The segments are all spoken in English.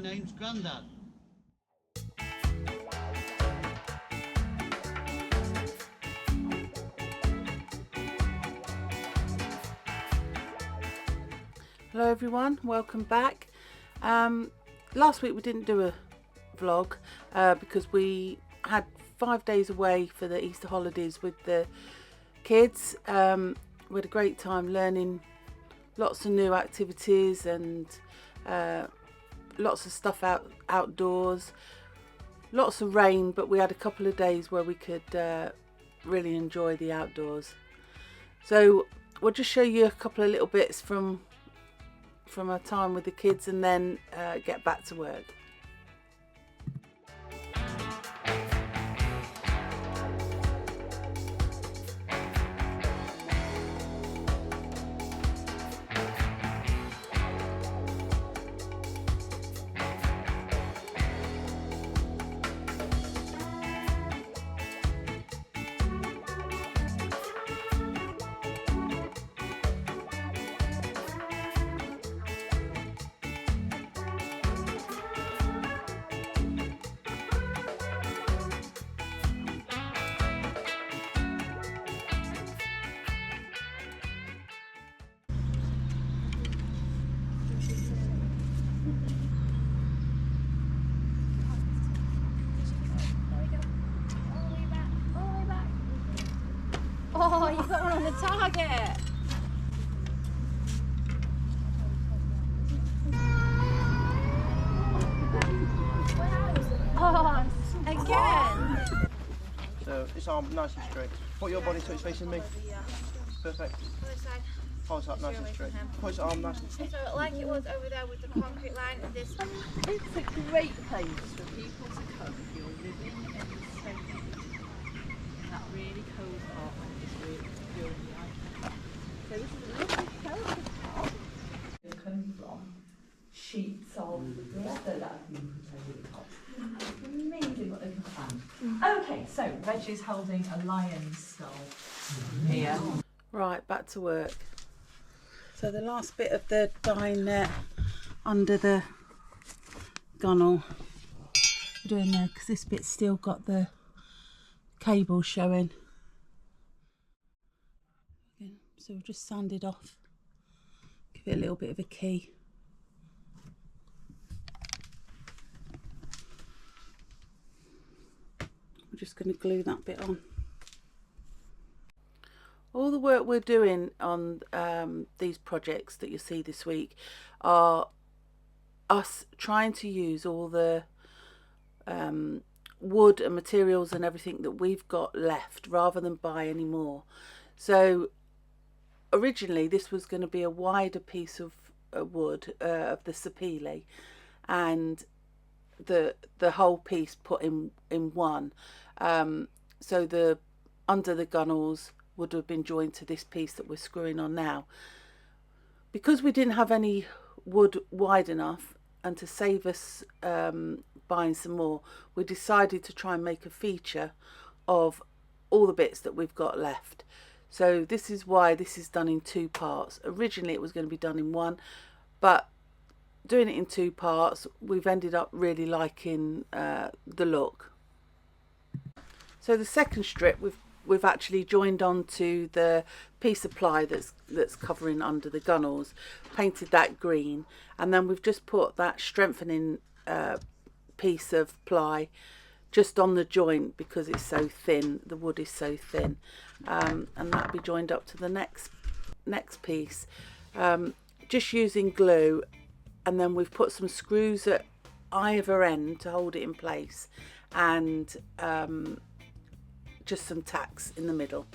name's Grandad. Hello everyone, welcome back. Last week we didn't do a vlog because we had 5 days away for the Easter holidays with the kids. We had a great time learning lots of new activities and lots of stuff outdoors. Lots of rain, but we had a couple of days where we could really enjoy the outdoors. So we'll just show you a couple of little bits from our time with the kids and then get back to work. Oh, you got one on the target. Oh, again. So this arm nice and straight. Put your body so it's facing me. Perfect. Pulse up nice and straight. Put your arm nice and straight. So like it was over there with the concrete line, this. It's a great place for people to come if you're living in the state in that really cold part when it's really ice. So this is a lovely cold part. It comes from sheets of leather that have been put over the top. It's amazing what they can find. Okay, so Reggie's holding a lion's skull here. Right, back to work. So the last bit of the dyeing net under the gunnel we're doing there because this bit's still got the cable showing. So we'll just sand it off, give it a little bit of a key. We're just going to glue that bit on. All the work we're doing on these projects that you see this week are us trying to use all the wood and materials and everything that we've got left rather than buy any more. So originally this was going to be a wider piece of wood of the sapele, and the whole piece put in one. So the under the gunnels would have been joined to this piece that we're screwing on now. Because we didn't have any wood wide enough, and to save us buying some more, we decided to try and make a feature of all the bits that we've got left. So this is why this is done in 2 parts. Originally it was going to be done in 1, but doing it in 2 parts, we've ended up really liking the look. So the second strip we've actually joined onto the piece of ply that's covering under the gunnels, painted that green, and then we've just put that strengthening piece of ply just on the joint because it's so thin, the wood is so thin, and that'll be joined up to the next piece, just using glue, and then we've put some screws at either end to hold it in place, and just some tacks in the middle.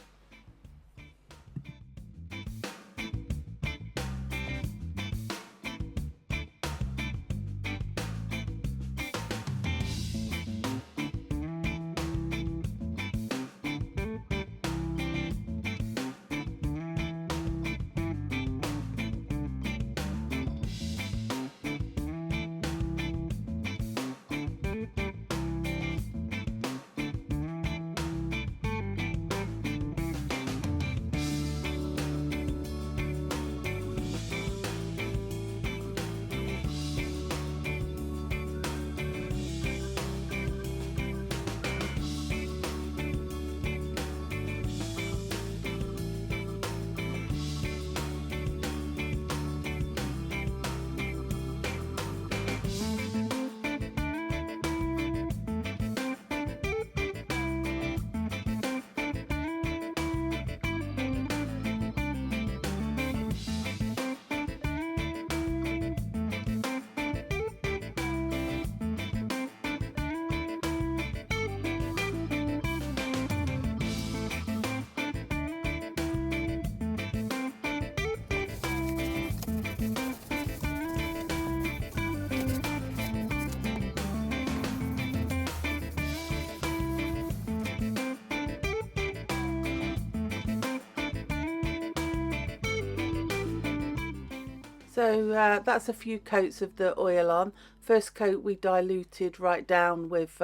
So that's a few coats of the oil on. First coat we diluted right down with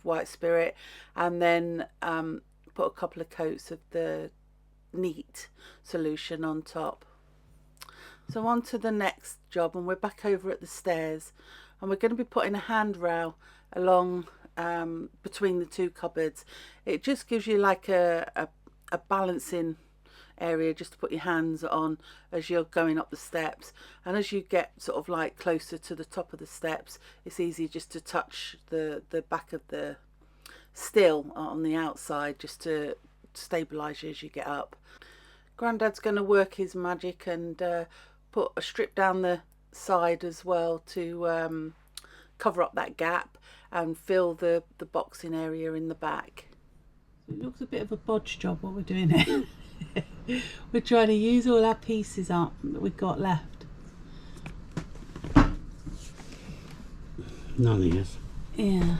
white spirit, and then put a couple of coats of the neat solution on top. So on to the next job, and we're back over at the stairs, and we're going to be putting a handrail along between the two cupboards. It just gives you like a balancing area just to put your hands on as you're going up the steps, and as you get sort of like closer to the top of the steps, it's easy just to touch the back of the still on the outside just to stabilize you as you get up. Grandad's going to work his magic and put a strip down the side as well to cover up that gap and fill the boxing area in the back. It looks a bit of a bodge job what we're doing here. We're trying to use all our pieces up that we've got left. None of us. Yeah.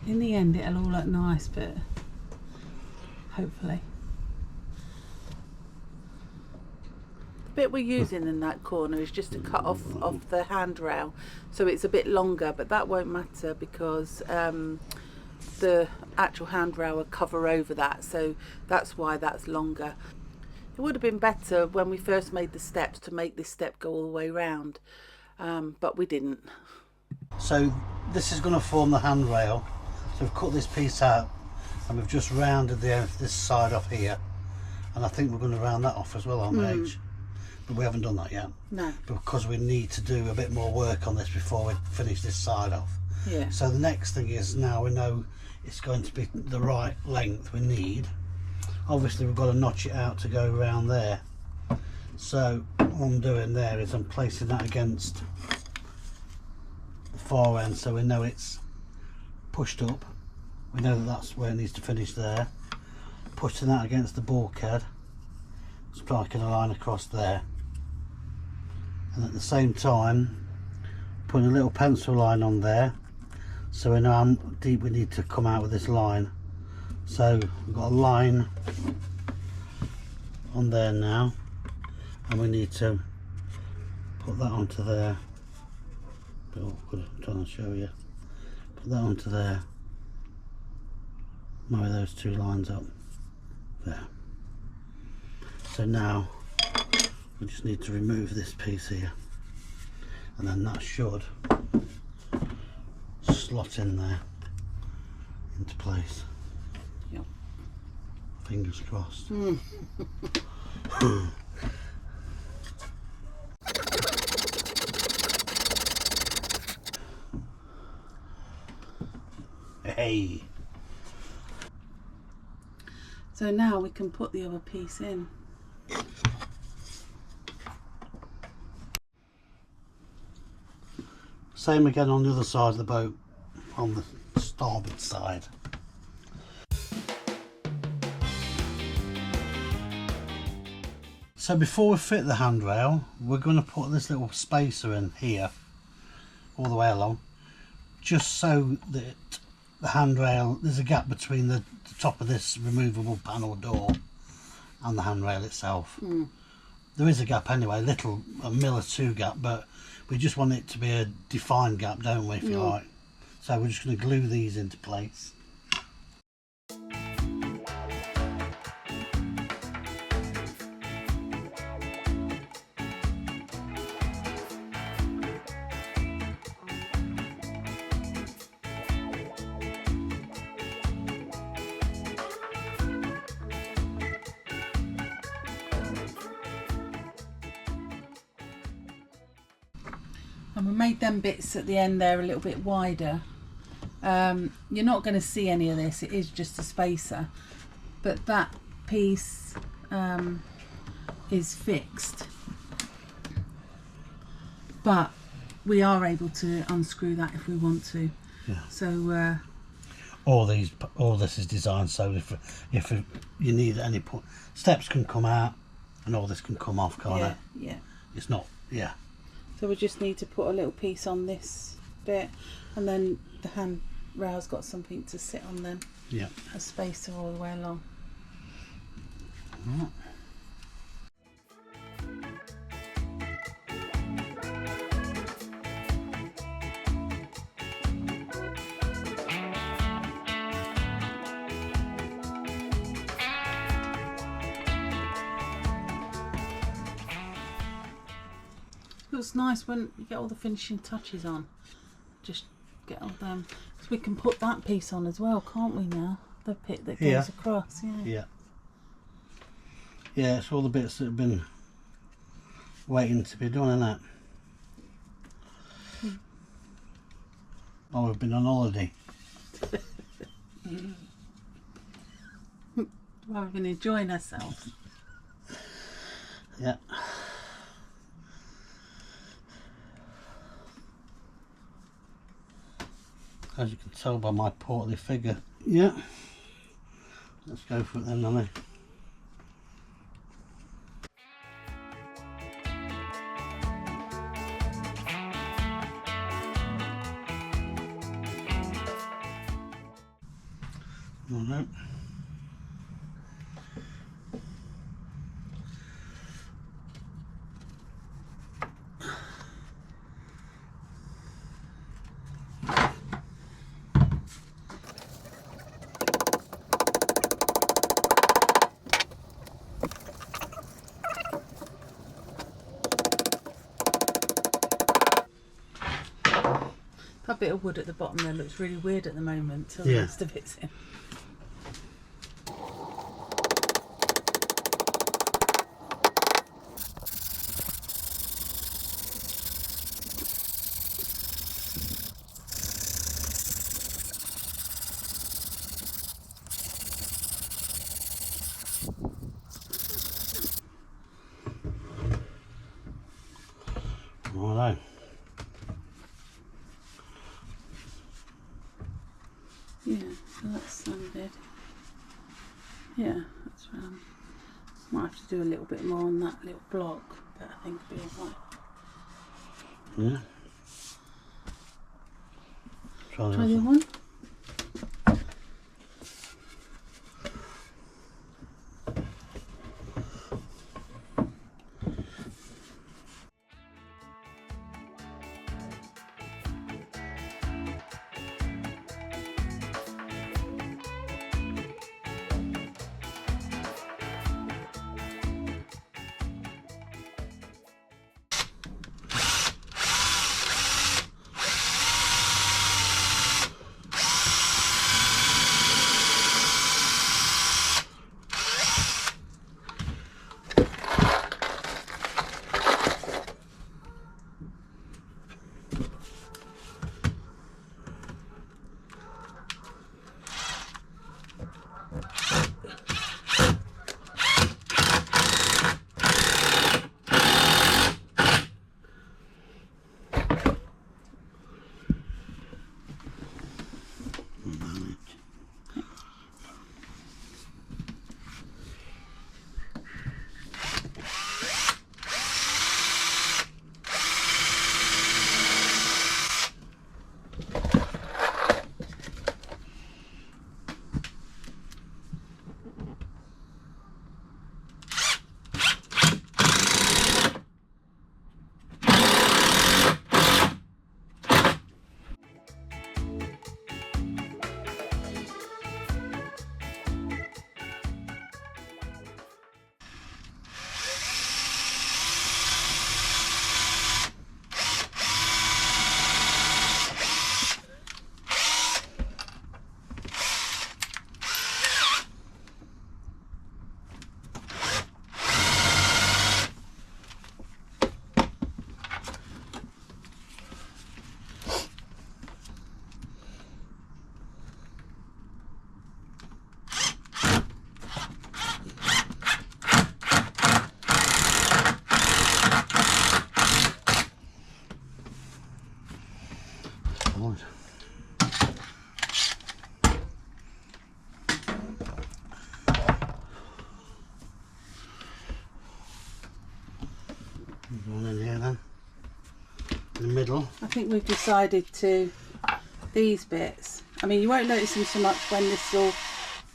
In the end it'll all look nice, but hopefully. The bit we're using in that corner is just to cut off the handrail, so it's a bit longer, but that won't matter because the actual handrail will cover over that, so that's why that's longer. It would have been better when we first made the steps to make this step go all the way round, but we didn't. So this is going to form the handrail. So we've cut this piece out and we've just rounded this side off here, and I think we're going to round that off as well on the edge, but we haven't done that yet. No. Because we need to do a bit more work on this before we finish this side off. Yeah. So the next thing is, now we know it's going to be the right length we need. Obviously we've got to notch it out to go around there. So what I'm doing there is I'm placing that against the far end, so we know it's pushed up. We know that that's where it needs to finish there. Pushing that against the bulkhead, striking a line across there, and at the same time putting a little pencil line on there, so we know how deep we need to come out with this line. So we've got a line on there now, and we need to put that onto there. A bit awkward, I'm trying to show you. Put that onto there. Marry those two lines up there. So now we just need to remove this piece here, and then that should slot in there into place. Yep. Fingers crossed. Hey. So now we can put the other piece in. Same again on the other side of the boat, on the starboard side. So before we fit the handrail, we're going to put this little spacer in here, all the way along, just so that the handrail, there's a gap between the top of this removable panel door and the handrail itself. There is a gap anyway, a mil or two gap, but we just want it to be a defined gap, don't we, if you like. So we're just going to glue these into place. And we made them bits at the end there a little bit wider. You're not going to see any of this, it is just a spacer, but that piece is fixed, but we are able to unscrew that if we want to. Yeah. So All this is designed so if you need at any point, steps can come out and all this can come off, can't it? Yeah. It's not, yeah. So we just need to put a little piece on this bit, and then the handrail's got something to sit on then. Yeah. A spacer all the way along. looks nice when you get all the finishing touches on. Just get all them. So we can put that piece on as well, can't we now? The pit that goes across, Yeah. Yeah, it's all the bits that have been waiting to be done, isn't it? Oh, we've been on holiday. Well, we've been enjoying ourselves. Yeah. As you can tell by my portly figure. Yeah. Let's go for it then, Nanny. Alright. That bit of wood at the bottom there looks really weird at the moment till Yeah. the rest of it's in. Righto. Yeah, so that's sanded. Yeah, that's round. Might have to do a little bit more on that little block, but I think it'll be alright. Yeah. Try Try the this. other one. Right. One in here then, in the middle. I think we've decided to, these bits, I mean you won't notice them so much when this is all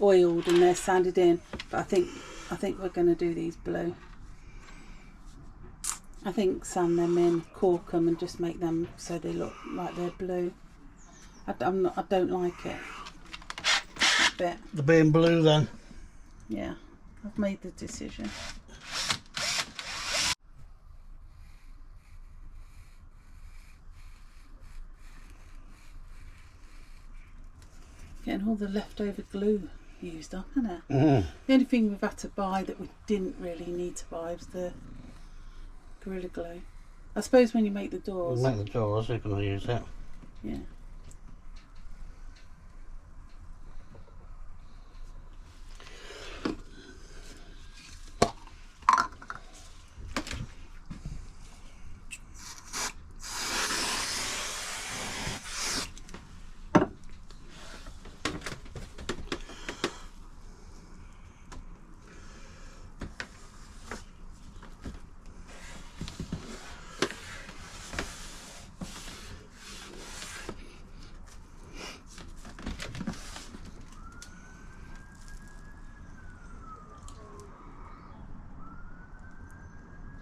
oiled and they're sanded in, but I think we're going to do these blue. I think sand them in, cork them and just make them so they look like they're blue. I don't like it, that bit. The being blue then. Yeah, I've made the decision. getting all the leftover glue used up, isn't it? Mm. The only thing we've had to buy that we didn't really need to buy was the Gorilla Glue. I suppose when you make the doors. Make the doors, you're going to use it. Yeah.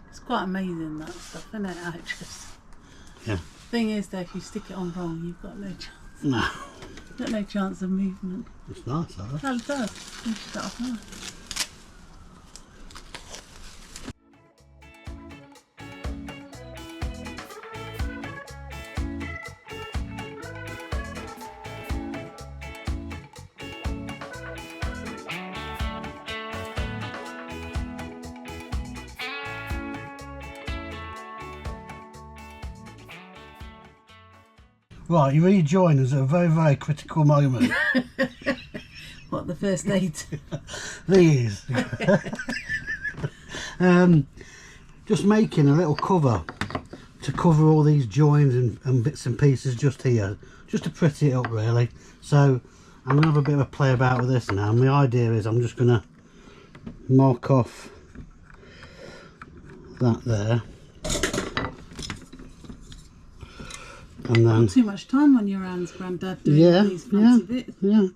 It's quite amazing, that stuff, isn't it, actress? Yeah. Thing is though, if you stick it on wrong, you've got no chance. No. You've got no chance of movement. It's nice, though. Well, it does. Finish that off now. Right, you rejoin us at a very, very critical moment. What, the first aid? These. Just making a little cover to cover all these joins and bits and pieces just here, just to pretty it up really. So I'm going to have a bit of a play about with this now. And the idea is I'm just going to mark off that there. And then Too much time on your hands, Grandad, doing these fancy bits. Yeah.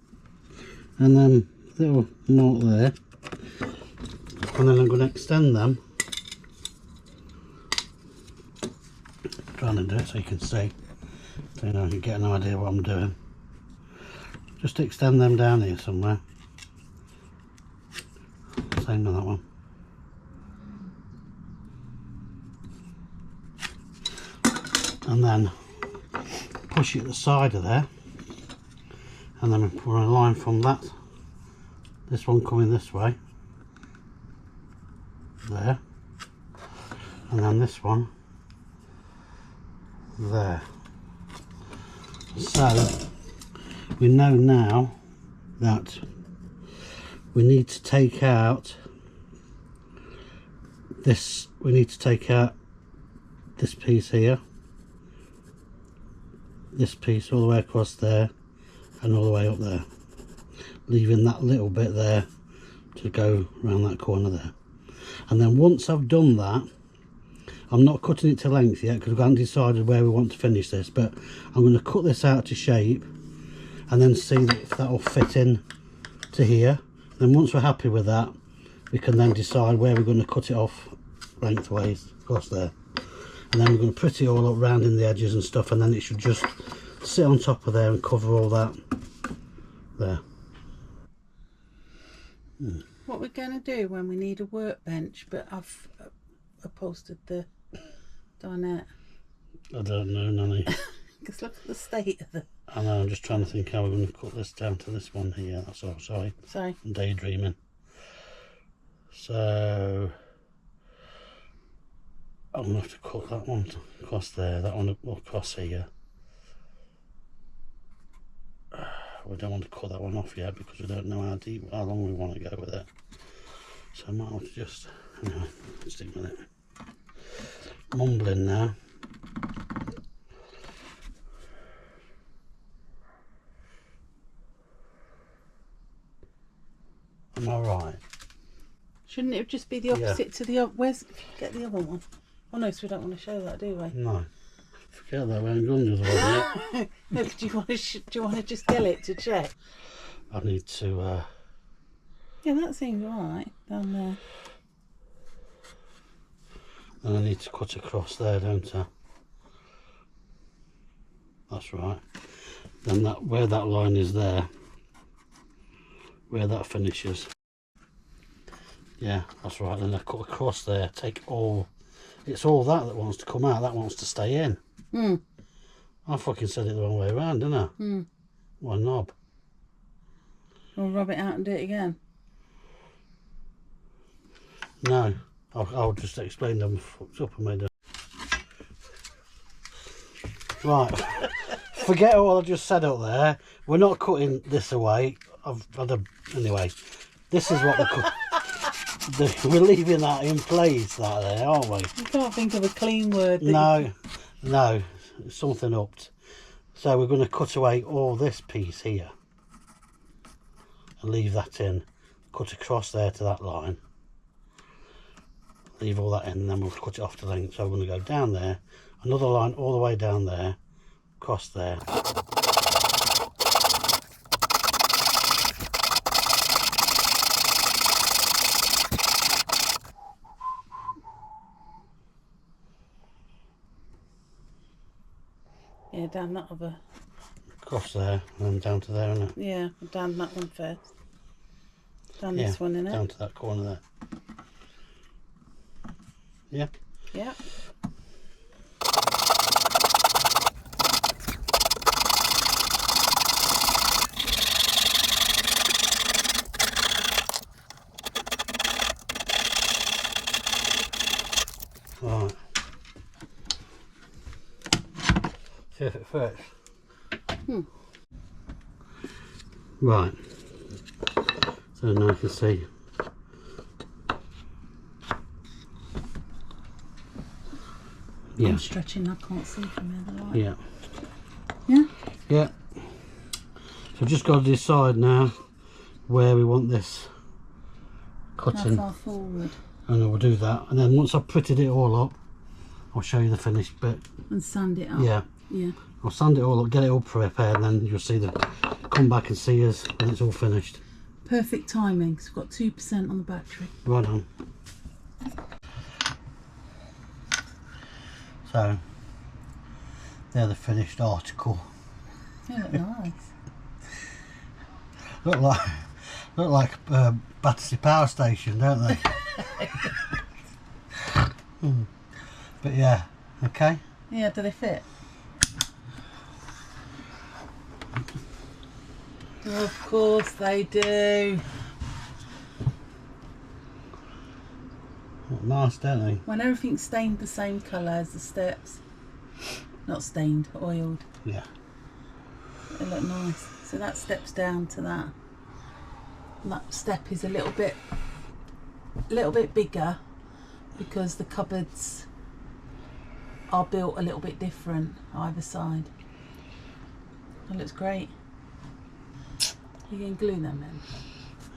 And then little mark there. And then I'm going to extend them. Trying to do it so you can see. So you know, you can get an idea what I'm doing. Just extend them down here somewhere. Same with that one. And then push it to the side of there, and then we're on a line from that, this one coming this way, there, and then this one there. So we know now that we need to take out this, this piece here, this piece all the way across there and all the way up there, leaving that little bit there to go around that corner there. And then once I've done that, I'm not cutting it to length yet because we haven't decided where we want to finish this, but I'm going to cut this out to shape and then see if that will fit in to here. Then once we're happy with that, we can then decide where we're going to cut it off lengthways across there. And then we're going to pretty it all up round in the edges and stuff, and then it should just sit on top of there and cover all that there. What we're going to do when we need a workbench, but I've upholstered the dinette. I don't know, Nanny. Because look at the state of the... I know, I'm just trying to think how we're going to cut this down to this one here, that's all, sorry. Sorry. I'm daydreaming. So I'm going to have to cut that one across there, that one across here. We don't want to cut that one off yet because we don't know how long we want to go with it. So I might have to just, anyway, stick with it. Mumbling now. Am I right? Shouldn't it just be the opposite to the other? Where's, get the other one? Oh no, so we don't want to show that, do we? No. Forget that, we ain't gone the other one yet. No, do you want to just get it to check? I need to Yeah, that seems alright down there. and I need to cut across there, don't I? That's right. Then that, where that line is there, where that finishes. Yeah, that's right. Then I cut across there, take all, it's all that wants to come out, that wants to stay in. I fucking said it the wrong way around, didn't I? What a knob. We'll rub it out and do it again. No, I'll just explain them fucked up and made them. Right, forget what I just said up there. We're not cutting this away. Anyway, this is what we're leaving that in place, that there, aren't we? You can't think of a clean word. No, something upped. So we're going to cut away all this piece here and leave that in. Cut across there to that line. Leave all that in, and then we'll cut it off to length. So we're going to go down there, another line all the way down there, across there. Yeah, down that other. Across there, and then down to there, isn't it? Yeah, down that one first. Down this one, innit? Down to that corner there. Yeah. Yeah. Right. See if it fits. Right. So now I can see. Yeah. I'm stretching, I can't see from here, the light. Yeah. Yeah? Yeah. So just got to decide now where we want this How cutting. far forward? And then we'll do that. And then once I've prettied it all up, I'll show you the finished bit. And sand it up? Yeah. Yeah. I'll sand it all up, get it all prepared, and then you'll see come back and see us when it's all finished. Perfect timing, because we've got 2% on the battery. Right on. So, they're the finished article. They look nice. Look like Battersea Power Station, don't they? But yeah, okay. Yeah, do they fit? Of course they do. Look nice, don't they? When everything's stained the same colour as the steps. Not stained, oiled. Yeah. They look nice. So that steps down to that. And that step is a little bit bigger because the cupboards are built a little bit different either side. That looks great. You can glue them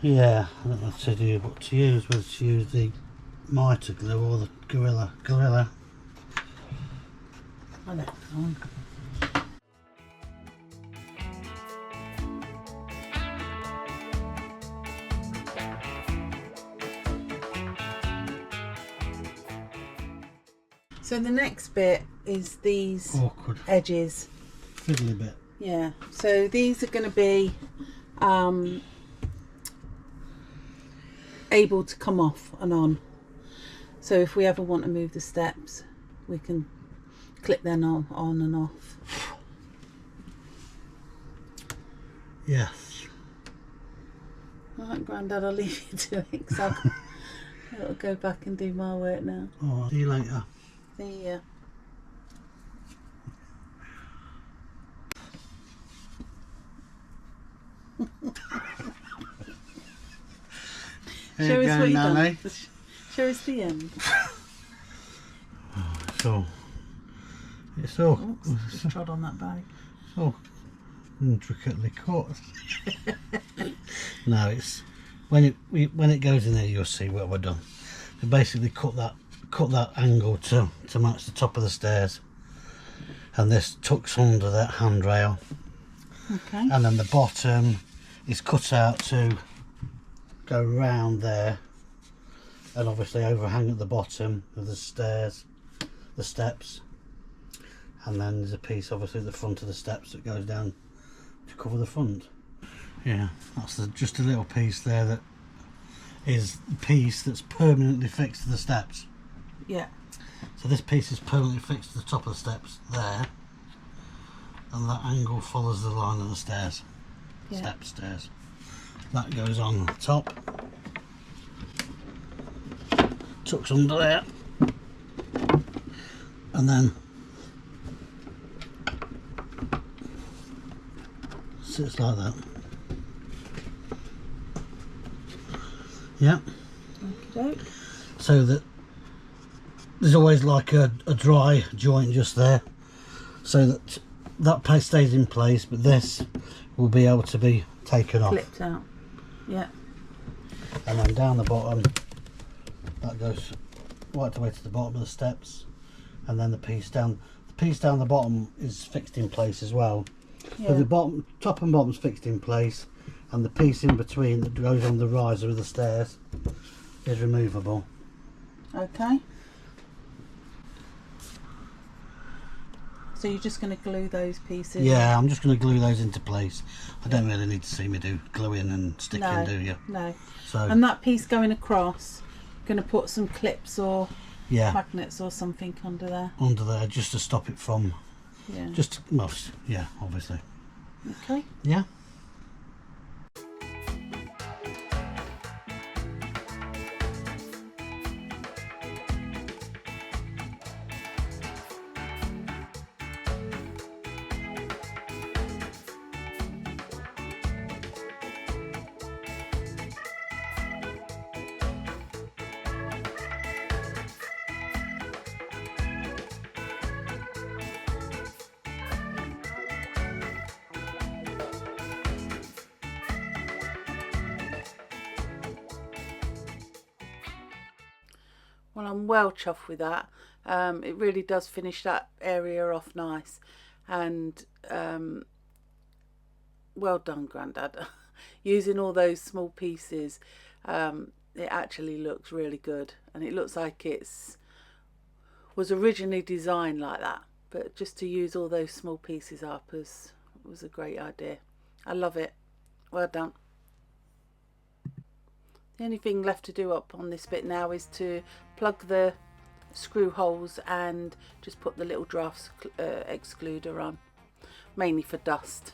in. Yeah, I don't know what to do, what to use, whether to use the mitre glue or the Gorilla. I left it on. So the next bit is these Awkward, edges. fiddly bit. Yeah, so these are going to be able to come off and on. So if we ever want to move the steps, we can clip them on and off. Yes. Alright, Grandad, I'll leave you to it because I'll go back and do my work now. Alright, see you later. See ya. Here Show you us go, what you've Nanny. done. Show us the end. It's all Oops, just trod on that bag. intricately cut. No, it's when it goes in there, you'll see what we've done. We basically cut that angle to match the top of the stairs, and this tucks under that handrail. Okay. And then the bottom is cut out to go round there, and obviously overhang at the bottom of the stairs, the steps, and then there's a piece obviously at the front of the steps that goes down to cover the front. Yeah, that's just a little piece there that is the piece that's permanently fixed to the steps. Yeah. So this piece is permanently fixed to the top of the steps there, and that angle follows the line of the stairs. Yeah. Stairs. That goes on the top. Tucks under there. And then sits like that. Yeah. Okey-doke. So that there's always like a dry joint just there, so that that piece stays in place, but this will be able to be taken off. Clipped out. Yeah. And then down the bottom, that goes right the way to the bottom of the steps, and then the piece down the bottom is fixed in place as well. Yeah. So the top and bottom's fixed in place, and the piece in between that goes on the riser of the stairs is removable. Okay. So you're just going to glue those pieces? Yeah, I'm just going to glue those into place. I don't really need to see me do gluing and sticking, No, do you? no. So And that piece going across, going to put some clips or yeah, magnets or something under there. under there just to stop it from Yeah. just most. Yeah, obviously. Okay. Yeah. Well, I'm well chuffed with that. It really does finish that area off nice, and well done, Grandad. Using all those small pieces, it actually looks really good, and it looks like was originally designed like that, but just to use all those small pieces up was a great idea. I love it. Well done. The only thing left to do up on this bit now is to plug the screw holes and just put the little draft excluder on, mainly for dust.